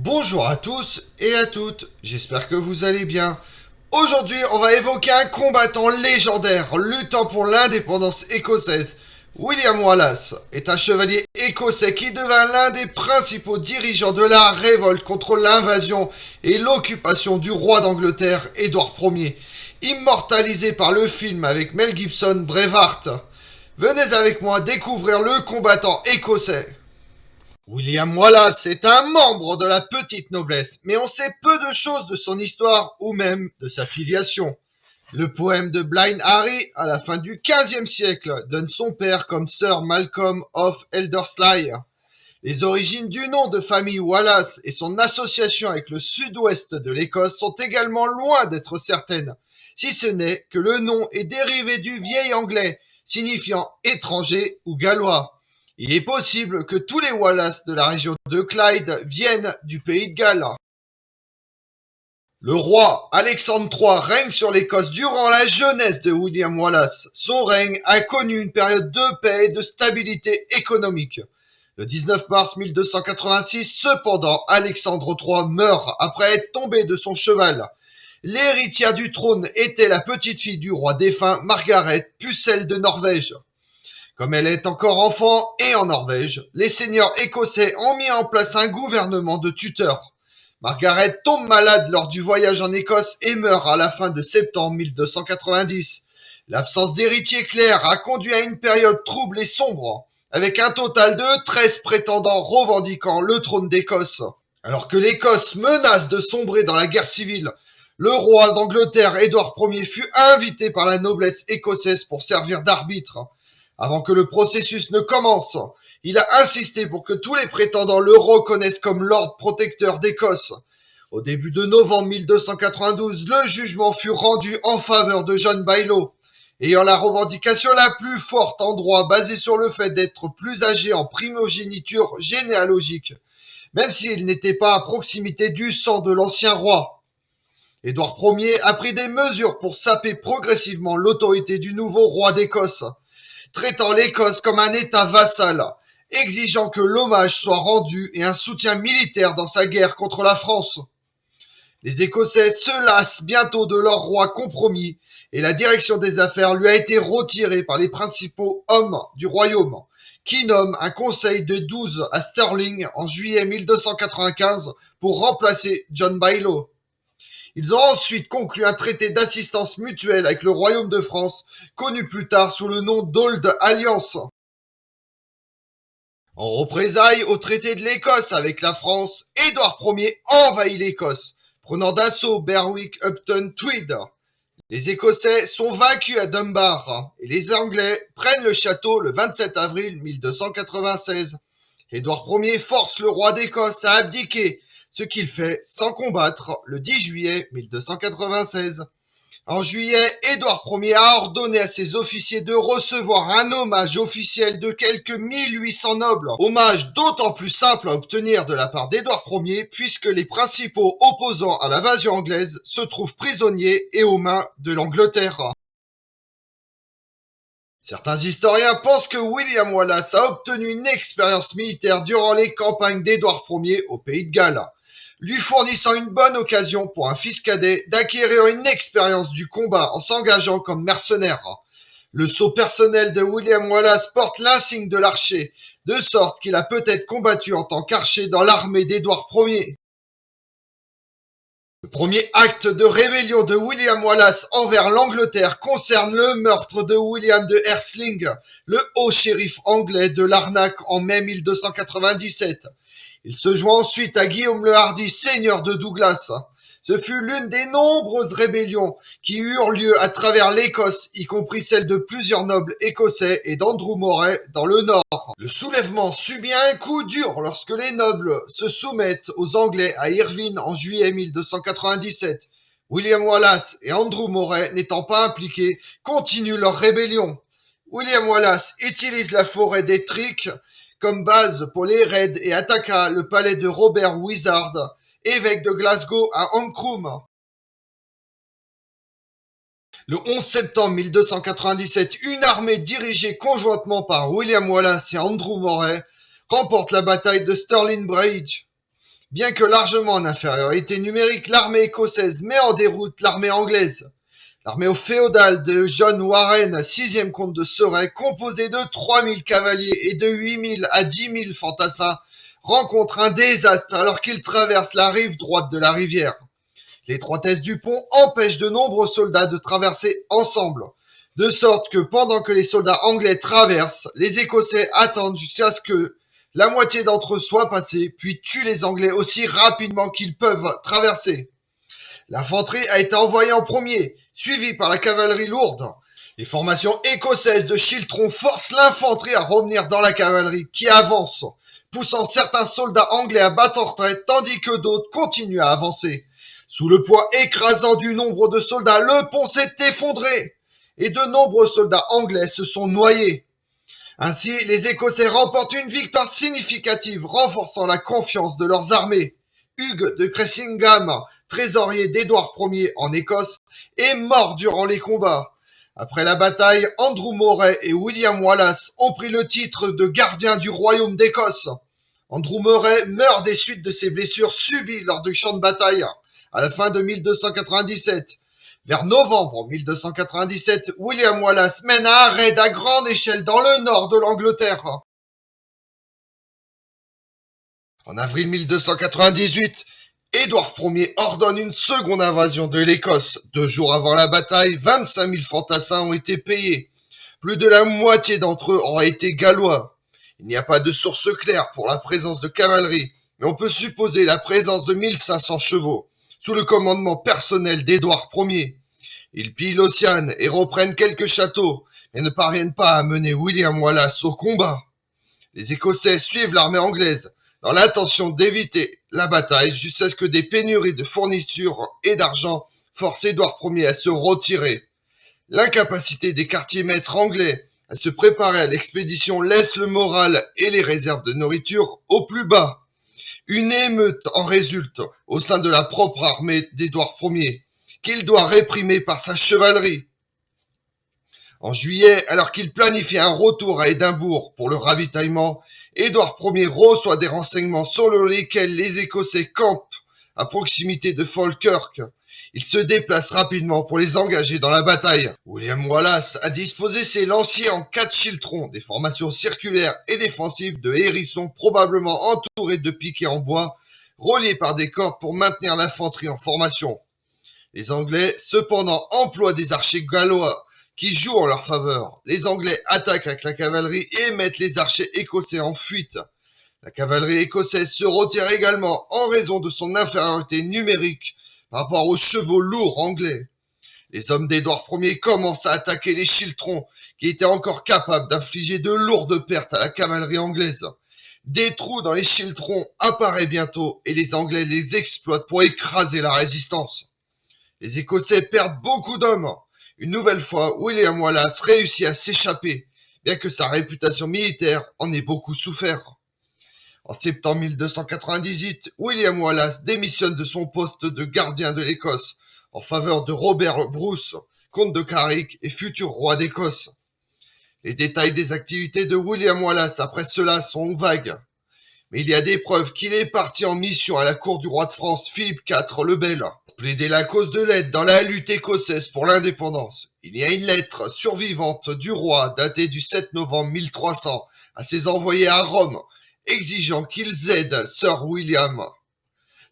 Bonjour à tous et à toutes, j'espère que vous allez bien. Aujourd'hui, on va évoquer un combattant légendaire luttant pour l'indépendance écossaise. William Wallace est un chevalier écossais qui devint l'un des principaux dirigeants de la révolte contre l'invasion et l'occupation du roi d'Angleterre, Édouard Ier, immortalisé par le film avec Mel Gibson Braveheart. Venez avec moi découvrir le combattant écossais. William Wallace est un membre de la petite noblesse, mais on sait peu de choses de son histoire ou même de sa filiation. Le poème de Blind Harry, à la fin du XVe siècle, donne son père comme Sir Malcolm of Elderslie. Les origines du nom de famille Wallace et son association avec le sud-ouest de l'Écosse sont également loin d'être certaines, si ce n'est que le nom est dérivé du vieil anglais, signifiant étranger ou gallois. Il est possible que tous les Wallace de la région de Clyde viennent du pays de Galles. Le roi Alexandre III règne sur l'Écosse durant la jeunesse de William Wallace. Son règne a connu une période de paix et de stabilité économique. Le 19 mars 1286, cependant, Alexandre III meurt après être tombé de son cheval. L'héritière du trône était la petite fille du roi défunt Margaret, pucelle de Norvège. Comme elle est encore enfant et en Norvège, les seigneurs écossais ont mis en place un gouvernement de tuteurs. Margaret tombe malade lors du voyage en Écosse et meurt à la fin de septembre 1290. L'absence d'héritier clair a conduit à une période trouble et sombre, avec un total de 13 prétendants revendiquant le trône d'Écosse. Alors que l'Écosse menace de sombrer dans la guerre civile, le roi d'Angleterre, Édouard Ier, fut invité par la noblesse écossaise pour servir d'arbitre. Avant que le processus ne commence, il a insisté pour que tous les prétendants le reconnaissent comme Lord protecteur d'Écosse. Au début de novembre 1292, le jugement fut rendu en faveur de John Baillow, ayant la revendication la plus forte en droit basée sur le fait d'être plus âgé en primogéniture généalogique, même s'il n'était pas à proximité du sang de l'ancien roi. Édouard Ier a pris des mesures pour saper progressivement l'autorité du nouveau roi d'Écosse, traitant l'Écosse comme un État vassal, exigeant que l'hommage soit rendu et un soutien militaire dans sa guerre contre la France. Les Écossais se lassent bientôt de leur roi compromis et la direction des affaires lui a été retirée par les principaux hommes du royaume, qui nomment un conseil de 12 à Stirling en juillet 1295 pour remplacer John Baillow. Ils ont ensuite conclu un traité d'assistance mutuelle avec le royaume de France, connu plus tard sous le nom d'Old Alliance. En représailles au traité de l'Écosse avec la France, Édouard Ier envahit l'Écosse, prenant d'assaut Berwick Upton Tweed. Les Écossais sont vaincus à Dunbar et les Anglais prennent le château le 27 avril 1296. Édouard Ier force le roi d'Écosse à abdiquer, ce qu'il fait sans combattre le 10 juillet 1296. En juillet, Édouard Ier a ordonné à ses officiers de recevoir un hommage officiel de quelques 1800 nobles. Hommage d'autant plus simple à obtenir de la part d'Édouard Ier puisque les principaux opposants à l'invasion anglaise se trouvent prisonniers et aux mains de l'Angleterre. Certains historiens pensent que William Wallace a obtenu une expérience militaire durant les campagnes d'Édouard Ier au pays de Galles, lui fournissant une bonne occasion pour un fils cadet d'acquérir une expérience du combat en s'engageant comme mercenaire. Le sceau personnel de William Wallace porte l'insigne de l'archer, de sorte qu'il a peut-être combattu en tant qu'archer dans l'armée d'Édouard Ier. Le premier acte de rébellion de William Wallace envers l'Angleterre concerne le meurtre de William de Hersling, le haut shérif anglais de Larnac en mai 1297. Il se joint ensuite à Guillaume le Hardi, seigneur de Douglas. Ce fut l'une des nombreuses rébellions qui eurent lieu à travers l'Écosse, y compris celle de plusieurs nobles écossais et d'Andrew Moray dans le nord. Le soulèvement subit un coup dur lorsque les nobles se soumettent aux Anglais à Irvine en juillet 1297. William Wallace et Andrew Moray, n'étant pas impliqués, continuent leur rébellion. William Wallace utilise la forêt d'Ettrick comme base pour les raids et attaqua le palais de Robert Wizard, évêque de Glasgow à Ancrum. Le 11 septembre 1297, une armée dirigée conjointement par William Wallace et Andrew Moray remporte la bataille de Stirling Bridge. Bien que largement en infériorité numérique, l'armée écossaise met en déroute l'armée anglaise. L'armée féodale de John Warren, 6e comte de Surrey, composée de 3000 cavaliers et de 8000 à 10 000 fantassins, rencontre un désastre alors qu'il traverse la rive droite de la rivière. L'étroitesse du pont empêche de nombreux soldats de traverser ensemble, de sorte que pendant que les soldats anglais traversent, les Écossais attendent jusqu'à ce que la moitié d'entre eux soient passés, puis tuent les Anglais aussi rapidement qu'ils peuvent traverser. L'infanterie a été envoyée en premier, suivie par la cavalerie lourde. Les formations écossaises de Chiltron forcent l'infanterie à revenir dans la cavalerie, qui avance, poussant certains soldats anglais à battre en retraite, tandis que d'autres continuent à avancer. Sous le poids écrasant du nombre de soldats, le pont s'est effondré, et de nombreux soldats anglais se sont noyés. Ainsi, les Écossais remportent une victoire significative, renforçant la confiance de leurs armées. Hugues de Cressingham, trésorier d'Édouard Ier en Écosse, est mort durant les combats. Après la bataille, Andrew Murray et William Wallace ont pris le titre de gardien du royaume d'Écosse. Andrew Murray meurt des suites de ses blessures subies lors du champ de bataille à la fin de 1297. Vers novembre 1297, William Wallace mène un raid à grande échelle dans le nord de l'Angleterre. En avril 1298, Édouard Ier ordonne une seconde invasion de l'Écosse. 2 jours avant la bataille, 25 000 fantassins ont été payés. Plus de la moitié d'entre eux auraient été gallois. Il n'y a pas de source claire pour la présence de cavalerie, mais on peut supposer la présence de 1500 chevaux, sous le commandement personnel d'Édouard Ier. Ils pillent l'Océan et reprennent quelques châteaux, mais ne parviennent pas à mener William Wallace au combat. Les Écossais suivent l'armée anglaise, dans l'intention d'éviter la bataille jusqu'à ce que des pénuries de fournitures et d'argent forcent Édouard Ier à se retirer. L'incapacité des quartiers-maîtres anglais à se préparer à l'expédition laisse le moral et les réserves de nourriture au plus bas. Une émeute en résulte au sein de la propre armée d'Édouard Ier, qu'il doit réprimer par sa chevalerie. En juillet, alors qu'il planifie un retour à Édimbourg pour le ravitaillement, Édouard Ier reçoit des renseignements selon lesquels les Écossais campent à proximité de Falkirk. Il se déplace rapidement pour les engager dans la bataille. William Wallace a disposé ses lanciers en 4 chiltrons, des formations circulaires et défensives de hérissons probablement entourés de piquets en bois, reliés par des cordes pour maintenir l'infanterie en formation. Les Anglais, cependant, emploient des archers gallois qui jouent en leur faveur. Les Anglais attaquent avec la cavalerie et mettent les archers écossais en fuite. La cavalerie écossaise se retire également en raison de son infériorité numérique par rapport aux chevaux lourds anglais. Les hommes d'Édouard Ier commencent à attaquer les chiltrons qui étaient encore capables d'infliger de lourdes pertes à la cavalerie anglaise. Des trous dans les chiltrons apparaissent bientôt et les Anglais les exploitent pour écraser la résistance. Les Écossais perdent beaucoup d'hommes. Une nouvelle fois, William Wallace réussit à s'échapper, bien que sa réputation militaire en ait beaucoup souffert. En septembre 1298, William Wallace démissionne de son poste de gardien de l'Écosse en faveur de Robert Bruce, comte de Carrick et futur roi d'Écosse. Les détails des activités de William Wallace après cela sont vagues, mais il y a des preuves qu'il est parti en mission à la cour du roi de France Philippe IV le Bel, pour plaider la cause de l'aide dans la lutte écossaise pour l'indépendance. Il y a une lettre survivante du roi datée du 7 novembre 1300 à ses envoyés à Rome, exigeant qu'ils aident Sir William.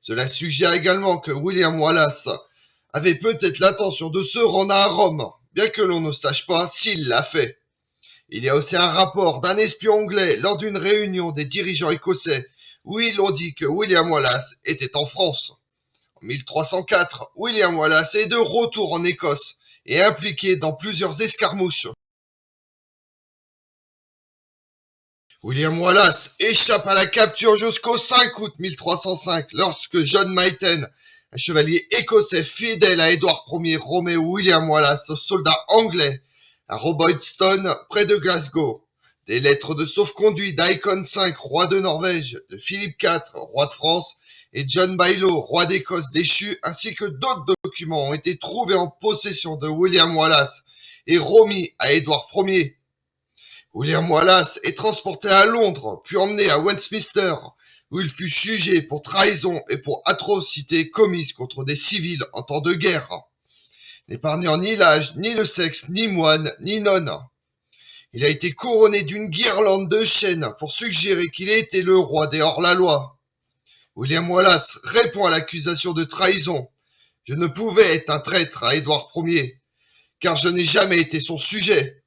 Cela suggère également que William Wallace avait peut-être l'intention de se rendre à Rome, bien que l'on ne sache pas s'il l'a fait. Il y a aussi un rapport d'un espion anglais lors d'une réunion des dirigeants écossais où ils ont dit que William Wallace était en France. En 1304, William Wallace est de retour en Écosse et impliqué dans plusieurs escarmouches. William Wallace échappe à la capture jusqu'au 5 août 1305 lorsque John Myten, un chevalier écossais fidèle à Édouard Ier, remet William Wallace aux soldats anglais à Roboydstone près de Glasgow. Des lettres de sauf-conduit d'Haakon V, roi de Norvège, de Philippe IV, roi de France, et John Bailo, roi d'Écosse déchu, ainsi que d'autres documents ont été trouvés en possession de William Wallace et remis à Édouard Ier. William Wallace est transporté à Londres, puis emmené à Westminster, où il fut jugé pour trahison et pour atrocités commises contre des civils en temps de guerre, n'épargnant ni l'âge, ni le sexe, ni moine, ni nonne. Il a été couronné d'une guirlande de chênes pour suggérer qu'il était le roi des hors-la-loi. William Wallace répond à l'accusation de trahison. Je ne pouvais être un traître à Édouard Ier, car je n'ai jamais été son sujet.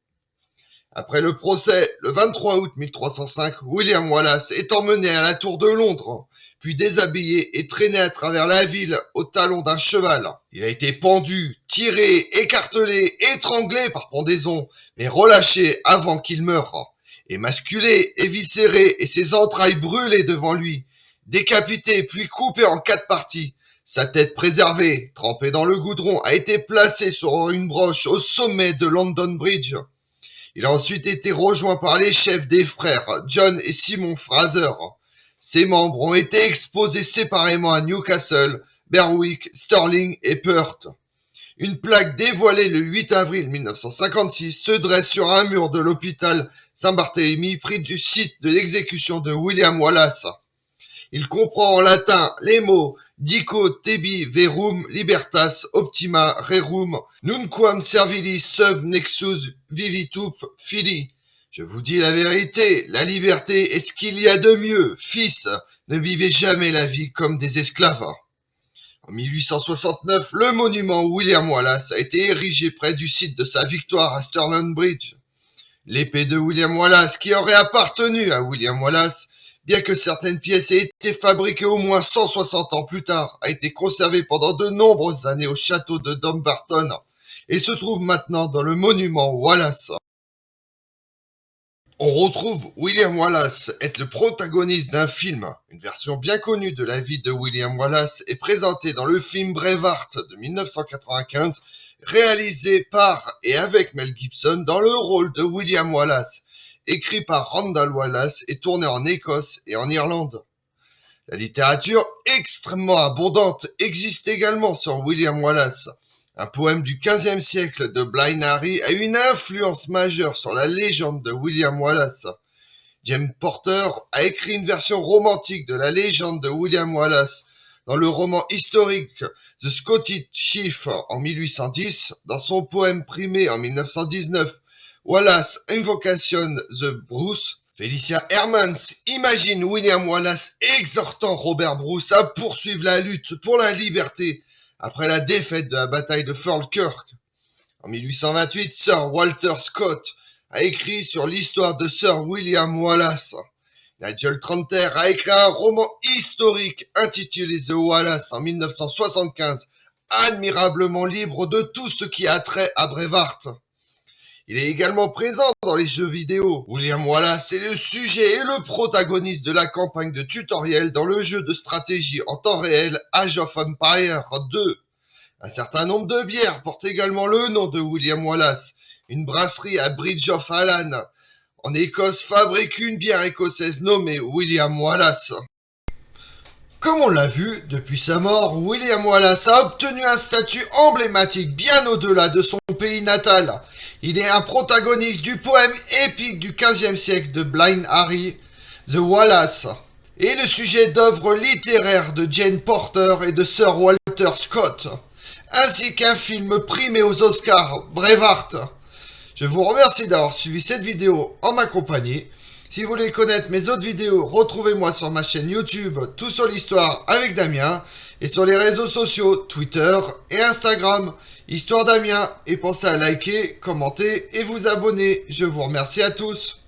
Après le procès, le 23 août 1305, William Wallace est emmené à la tour de Londres, puis déshabillé et traîné à travers la ville au talon d'un cheval. Il a été pendu, tiré, écartelé, étranglé par pendaison, mais relâché avant qu'il meure, émasculé, éviscéré et ses entrailles brûlées devant lui, décapité puis coupé en 4 parties. Sa tête préservée, trempée dans le goudron, a été placée sur une broche au sommet de London Bridge. Il a ensuite été rejoint par les chefs des frères John et Simon Fraser. Ses membres ont été exposés séparément à Newcastle, Berwick, Stirling et Perth. Une plaque dévoilée le 8 avril 1956 se dresse sur un mur de l'hôpital Saint-Barthélemy près du site de l'exécution de William Wallace. Il comprend en latin les mots Dico tebi verum libertas optima rerum nunquam servilis sub nexus vivitup fili. Je vous dis la vérité, la liberté est ce qu'il y a de mieux. Fils, ne vivez jamais la vie comme des esclaves. En 1869, le monument William Wallace a été érigé près du site de sa victoire à Stirling Bridge. L'épée de William Wallace, qui aurait appartenu à William Wallace, bien que certaines pièces aient été fabriquées au moins 160 ans plus tard, a été conservée pendant de nombreuses années au château de Dumbarton et se trouve maintenant dans le monument Wallace. On retrouve William Wallace être le protagoniste d'un film. Une version bien connue de la vie de William Wallace est présentée dans le film Braveheart de 1995, réalisé par et avec Mel Gibson dans le rôle de William Wallace, écrit par Randall Wallace et tourné en Écosse et en Irlande. La littérature extrêmement abondante existe également sur William Wallace. Un poème du XVe siècle de Blind Harry a eu une influence majeure sur la légende de William Wallace. James Porter a écrit une version romantique de la légende de William Wallace dans le roman historique The Scottish Chief en 1810, dans son poème primé en 1919, Wallace Invocation the Bruce. Felicia Hermans imagine William Wallace exhortant Robert Bruce à poursuivre la lutte pour la liberté après la défaite de la bataille de Falkirk. En 1828, Sir Walter Scott a écrit sur l'histoire de Sir William Wallace. Nigel Tranter a écrit un roman historique intitulé The Wallace en 1975, admirablement libre de tout ce qui a trait à Braveheart. Il est également présent dans les jeux vidéo. William Wallace est le sujet et le protagoniste de la campagne de tutoriel dans le jeu de stratégie en temps réel Age of Empires 2. Un certain nombre de bières portent également le nom de William Wallace. Une brasserie à Bridge of Allan, en Écosse, fabrique une bière écossaise nommée William Wallace. Comme on l'a vu, depuis sa mort, William Wallace a obtenu un statut emblématique bien au-delà de son pays natal. Il est un protagoniste du poème épique du XVe siècle de Blind Harry, The Wallace, et le sujet d'œuvres littéraires de Jane Porter et de Sir Walter Scott, ainsi qu'un film primé aux Oscars, Braveheart. Je vous remercie d'avoir suivi cette vidéo en ma compagnie. Si vous voulez connaître mes autres vidéos, retrouvez-moi sur ma chaîne YouTube Tout sur l'Histoire avec Damien et sur les réseaux sociaux Twitter et Instagram Histoire Damien, et pensez à liker, commenter et vous abonner. Je vous remercie à tous.